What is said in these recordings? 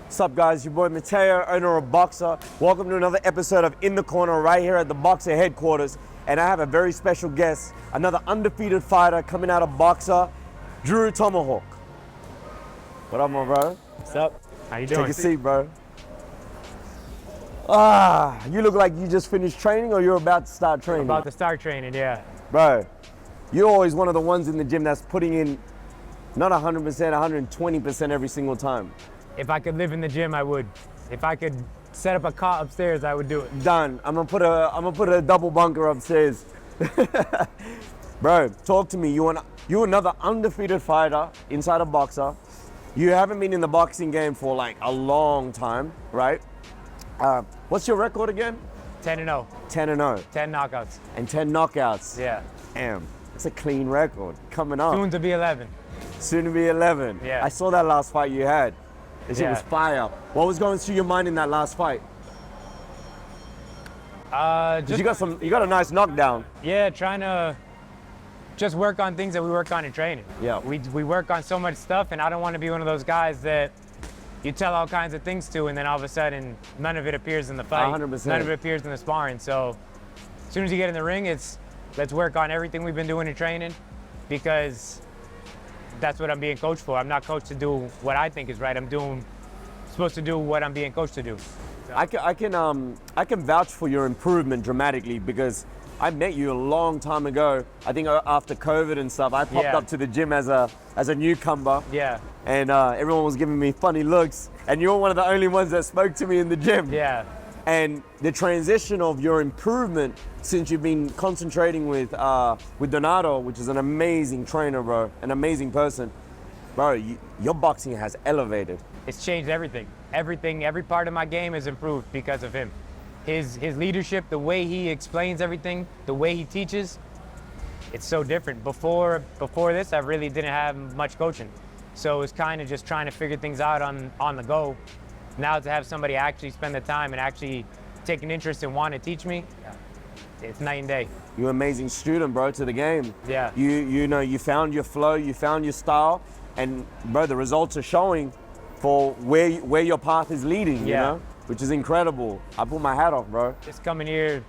What's up, guys? Your boy Mateo, owner of Boxr. Welcome to another episode of In the Corner right here at the Boxr headquarters. And I have a very special guest, another undefeated fighter coming out of Boxr, Tomahawk. What up, my bro? What's up? How you doing? Take a seat, bro. You look like you just finished training or you're about to start training? About to start training, yeah. Bro, you're always one of the ones in the gym that's putting in not 100%, 120% every single time. If I could live in the gym, I would. If I could set up a cot upstairs, I would do it. Done. I'm gonna put a double bunker upstairs. Bro, talk to me. You're another undefeated fighter inside of Boxr. You haven't been in the boxing game for like a long time, right? What's your record again? 10-0. 10-0. 10 knockouts. And 10 knockouts. Yeah. Damn, it's a clean record coming up. Soon to be 11. Soon to be 11. Yeah. I saw that last fight you had. This shit Yeah. was fire. What was going through your mind in that last fight? Just, You got a nice knockdown. yeah, trying to just work on things that we work on in training. Yeah. We work on so much stuff, and I don't want to be one of those guys that you tell all kinds of things to, and then all of a sudden, none of it appears in the fight. 100%. None of it appears in the sparring. So as soon as you get in the ring, let's work on everything we've been doing in training, because that's what I'm being coached for. I'm not coached to do what I think is right. I'm supposed to do what I'm being coached to do. So. I can vouch for your improvement dramatically because I met you a long time ago. I think after COVID and stuff, I popped up to the gym as a newcomer. Yeah. And everyone was giving me funny looks, and you were one of the only ones that spoke to me in the gym. Yeah. And the transition of your improvement since you've been concentrating with Donato, which is an amazing trainer, bro, an amazing person, bro, your boxing has elevated. It's changed everything. Every part of my game has improved because of him. His leadership, the way he explains everything, the way he teaches, it's so different. Before this, I really didn't have much coaching. So it was kind of just trying to figure things out on the go. Now to have somebody actually spend the time and actually take an interest and want to teach me, it's night and day. You're an amazing student, bro, to the game. Yeah. You found your flow, you found your style, and bro, the results are showing for where your path is leading, you know? Which is incredible. I put my hat off, bro. This coming year,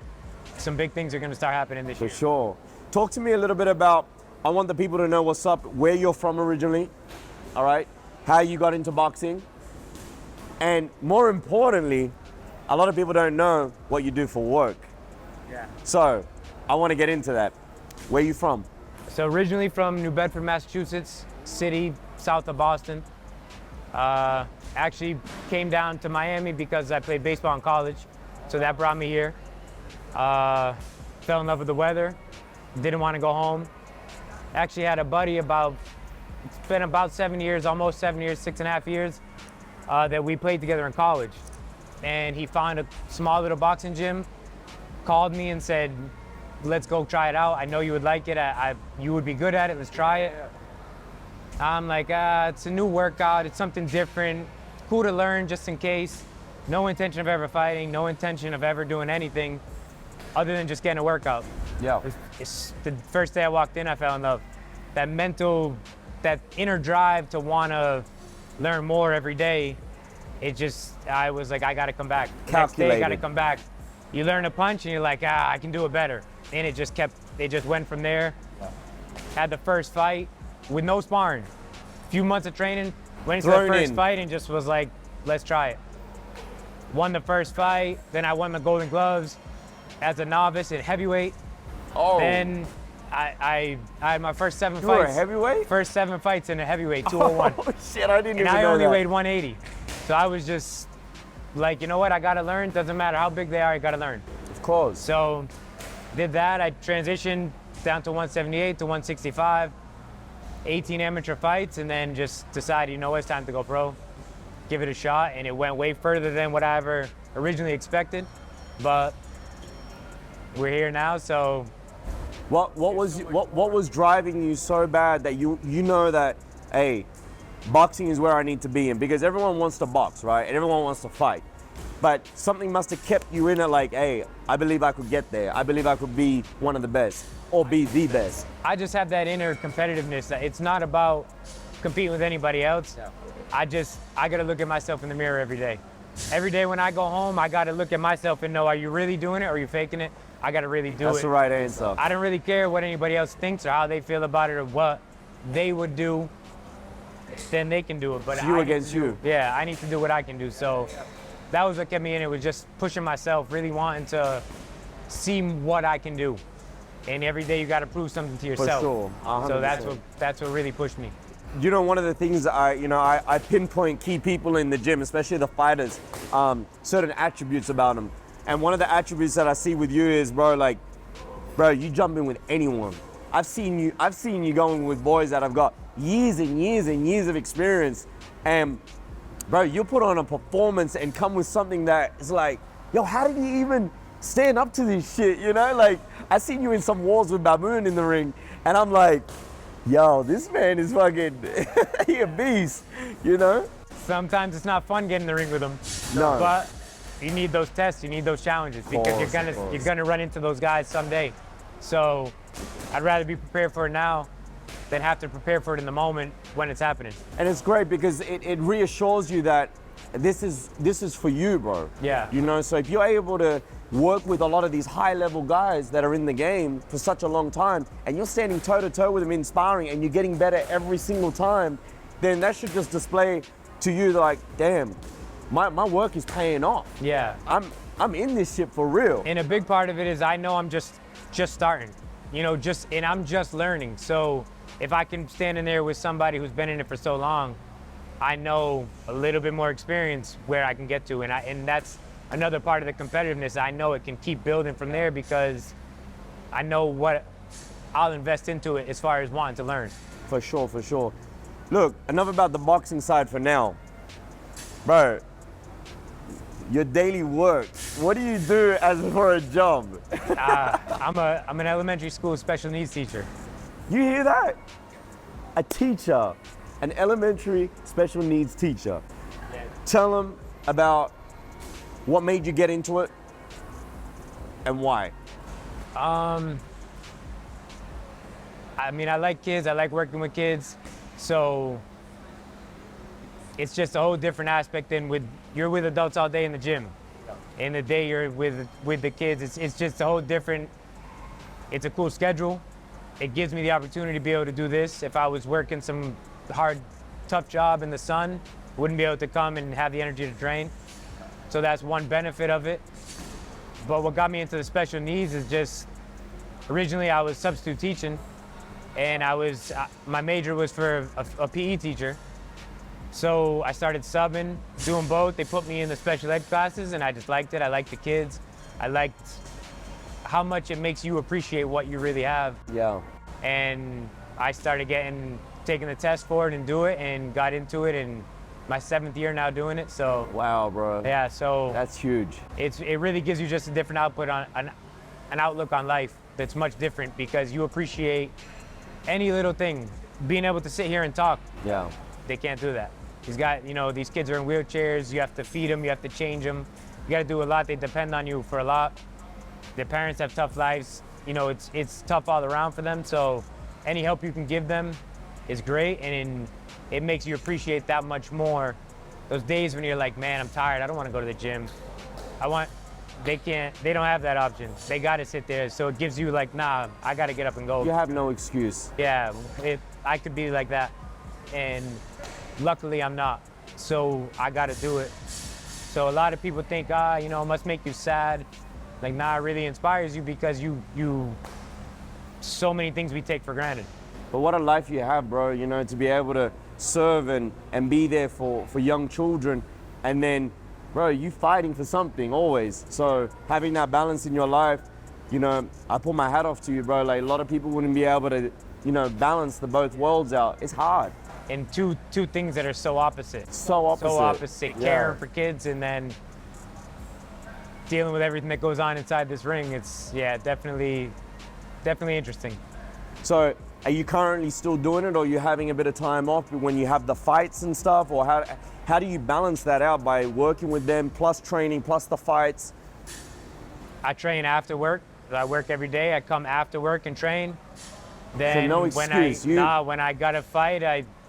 some big things are gonna start happening this year. For sure. Talk to me a little bit about, I want the people to know what's up, where you're from originally, all right? How you got into boxing. And more importantly, a lot of people don't know what you do for work. Yeah. So, I want to get into that. Where are you from? So originally from New Bedford, Massachusetts, city south of Boston. Actually came down to Miami because I played baseball in college. So that brought me here. Fell in love with the weather, didn't want to go home. Actually had a buddy it's been about 7 years, almost 7 years, 6.5 years, that we played together in college. And he found a small little boxing gym, called me and said, let's go try it out. I know you would like it. You would be good at it. Let's try it. I'm like, it's a new workout. It's something different. Cool to learn just in case. No intention of ever fighting. No intention of ever doing anything other than just getting a workout. Yeah. It's the first day I walked in, I fell in love. That mental, that inner drive to want to learn more every day. I was like, I got to come back. Next day, I got to come back. You learn a punch and you're like, I can do it better. And it just went from there. Yeah. Had the first fight with no sparring. Few months of training, went into the first fight and just was like, let's try it. Won the first fight, then I won the Golden Gloves as a novice at heavyweight. Oh. Then I had my first 7 fights. You were a heavyweight? First 7 fights in a heavyweight, 201. Oh shit, I didn't even know that. And I only weighed 180. So I was just like, you know what, I gotta learn. Doesn't matter how big they are, I gotta learn. Of course. So did that, I transitioned down to 178 to 165, 18 amateur fights, and then just decided, you know what, it's time to go pro. Give it a shot, and it went way further than what I ever originally expected. But we're here now, so. What was driving you so bad that you know that, hey, boxing is where I need to be in? Because everyone wants to box, right? And everyone wants to fight. But something must have kept you in it like, hey, I believe I could get there. I believe I could be one of the best or be the best. I just have that inner competitiveness. It's not about competing with anybody else. Yeah. I gotta look at myself in the mirror every day. Every day when I go home, I gotta look at myself and know, are you really doing it or are you faking it? I gotta really do it. That's the right answer. I don't really care what anybody else thinks or how they feel about it or what they would do. Then they can do it. But It's you against you. Yeah, I need to do what I can do. So that was what kept me in it, was just pushing myself, really wanting to see what I can do. And every day you got to prove something to yourself. For sure. So that's what really pushed me. You know, one of the things I pinpoint key people in the gym, especially the fighters, certain attributes about them. And one of the attributes that I see with you is, bro, you jump in with anyone. I've seen you going with boys that have got years and years and years of experience, and bro, you put on a performance and come with something that is like, yo, how did you even stand up to this shit? You know, like I seen you in some wars with Baboon in the ring, and I'm like, yo, this man is fucking, he a beast, you know? Sometimes it's not fun getting in the ring with them. No. But you need those tests, you need those challenges, because you're gonna run into those guys someday. So I'd rather be prepared for it now than have to prepare for it in the moment when it's happening. And it's great because it reassures you that this is for you, bro. Yeah. You know, so if you're able to work with a lot of these high-level guys that are in the game for such a long time, and you're standing toe-to-toe with them in sparring, and you're getting better every single time, then that should just display to you like, damn, my work is paying off. Yeah. I'm in this shit for real. And a big part of it is I know I'm just starting, you know, and I'm just learning. So if I can stand in there with somebody who's been in it for so long, I know a little bit more experience where I can get to, and that's another part of the competitiveness. I know it can keep building from there because I know what I'll invest into it as far as wanting to learn. For sure, for sure. Look, enough about the boxing side for now. Bro, your daily work, what do you do as for a job? I'm an elementary school special needs teacher. You hear that? A teacher, an elementary special needs teacher. Yeah. Tell them about what made you get into it and why. I mean, I like kids, I like working with kids, so it's just a whole different aspect than you're with adults all day in the gym. In the day you're with the kids, it's just a whole different, it's a cool schedule. It gives me the opportunity to be able to do this. If I was working some hard, tough job in the sun, wouldn't be able to come and have the energy to train. So that's one benefit of it. But what got me into the special needs is just, originally I was substitute teaching, and my major was for a PE teacher. So I started subbing, doing both. They put me in the special ed classes, and I just liked it. I liked the kids. I liked how much it makes you appreciate what you really have. Yeah. And I started taking the test for it and do it, and got into it, and my 7th year now doing it. So wow, bro. yeah, so that's huge. It really gives you just a different output on an outlook on life that's much different, because you appreciate any little thing. Being able to sit here and talk. Yeah. They can't do that. These kids are in wheelchairs. You have to feed them. You have to change them. You got to do a lot. They depend on you for a lot. Their parents have tough lives. You know, it's tough all around for them. So any help you can give them is great, and it makes you appreciate that much more. Those days when you're like, man, I'm tired. I don't want to go to the gym. They don't have that option. They got to sit there. So it gives you like, nah, I got to get up and go. You have no excuse. Yeah, I could be like that. And luckily I'm not. So I got to do it. So a lot of people think, it must make you sad. Like, nah, it really inspires you, because so many things we take for granted. But what a life you have, bro, you know, to be able to serve and be there for young children, and then, bro, you fighting for something always. So having that balance in your life, you know, I put my hat off to you, bro. Like, a lot of people wouldn't be able to, you know, balance the both worlds out. It's hard. And two things that are so opposite. So opposite. Yeah. Caring for kids, and then dealing with everything that goes on inside this ring. It's, definitely interesting. So are you currently still doing it, or are you having a bit of time off when you have the fights and stuff? Or how do you balance that out by working with them, plus training, plus the fights? I train after work. I work every day. I come after work and train. Then so no excuse. when I got a fight,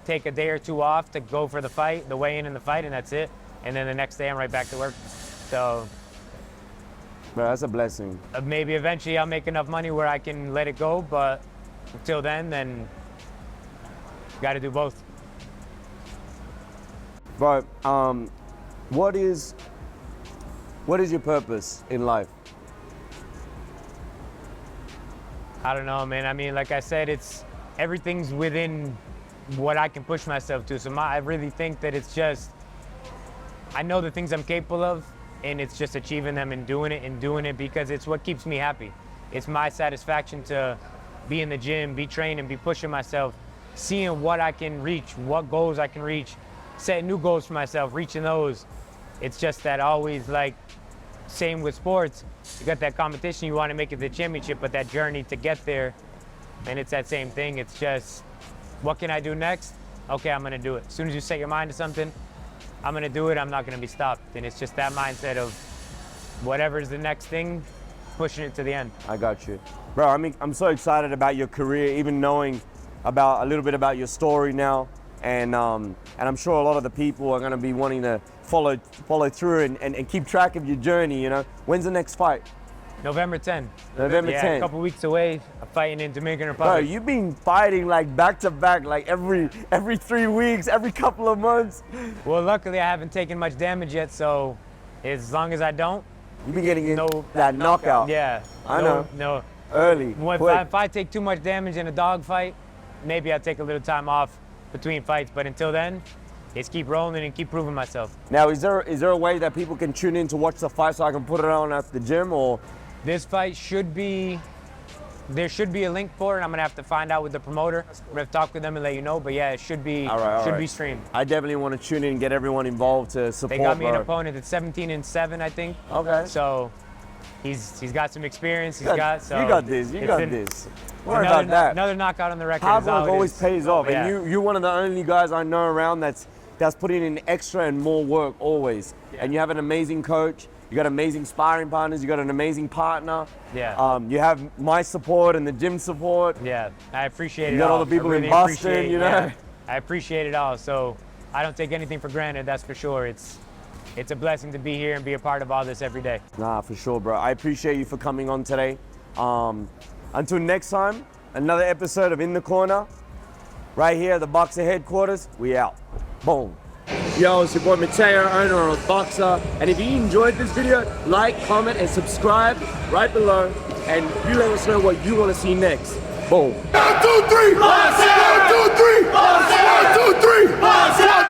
take a day or two off to go for the fight, the weigh-in and the fight, and that's it. And then the next day I'm right back to work. So Bro, that's a blessing. maybe eventually I'll make enough money where I can let it go, but until then got to do both. Bro, what is your purpose in life? I don't know, man. I mean, like I said, everything's within what I can push myself to. So I really think that it's just, I know the things I'm capable of, and it's just achieving them and doing it because it's what keeps me happy. It's my satisfaction to be in the gym, be trained, and be pushing myself, seeing what I can reach, what goals I can reach, setting new goals for myself, reaching those. It's just that always, like, same with sports, you got that competition, you want to make it to the championship, but that journey to get there, and it's that same thing. It's just, what can I do next? Okay, I'm going to do it. As soon as you set your mind to something, I'm going to do it. I'm not going to be stopped. And it's just that mindset of whatever's the next thing, pushing it to the end. I got you. Bro, I mean, I'm so excited about your career, even knowing about a little bit about your story now. And I'm sure a lot of the people are going to be wanting to follow through and keep track of your journey, you know. When's the next fight? November 10th. November 10th. Yeah, a couple weeks away, I'm fighting in Dominican Bro, Republic. you've been fighting like back to back, like every 3 weeks, every couple of months. Well, luckily I haven't taken much damage yet, so as long as I don't, You've been getting no, that knockout. Yeah. I know. No. Early. If I take too much damage in a dog fight, maybe I'll take a little time off between fights. But until then, just keep rolling and keep proving myself. Now, is there a way that people can tune in to watch the fight so I can put it on at the gym, or? This fight there should be a link for it. I'm gonna have to find out with the promoter. I'm gonna have to talk with them and let you know. But yeah, it should be be streamed. I definitely want to tune in and get everyone involved to support. They got me bro. an opponent that's 17-7, I think. Okay. So he's got some experience. You got this. You got this. Worry about that. Another knockout on the record. Hard work always pays off, Yeah. and you're one of the only guys I know around that's putting in extra and more work always. Yeah. And you have an amazing coach. You got amazing sparring partners. You got an amazing partner. Yeah. You have my support and the gym support. Yeah, I appreciate it. You got all the I people in really Boston, appreciate- you know? yeah, I appreciate it all. So I don't take anything for granted, that's for sure. It's a blessing to be here and be a part of all this every day. Nah, for sure, bro. I appreciate you for coming on today. Until next time, another episode of In the Corner, right here at the Boxr headquarters. We out. Boom. Yo, it's your boy Mateo, owner of Boxr. And if you enjoyed this video, like, comment, and subscribe right below. And you let us know what you want to see next. Boom. 1, 2, 3! 1, 2, 3! 1, 2, 3!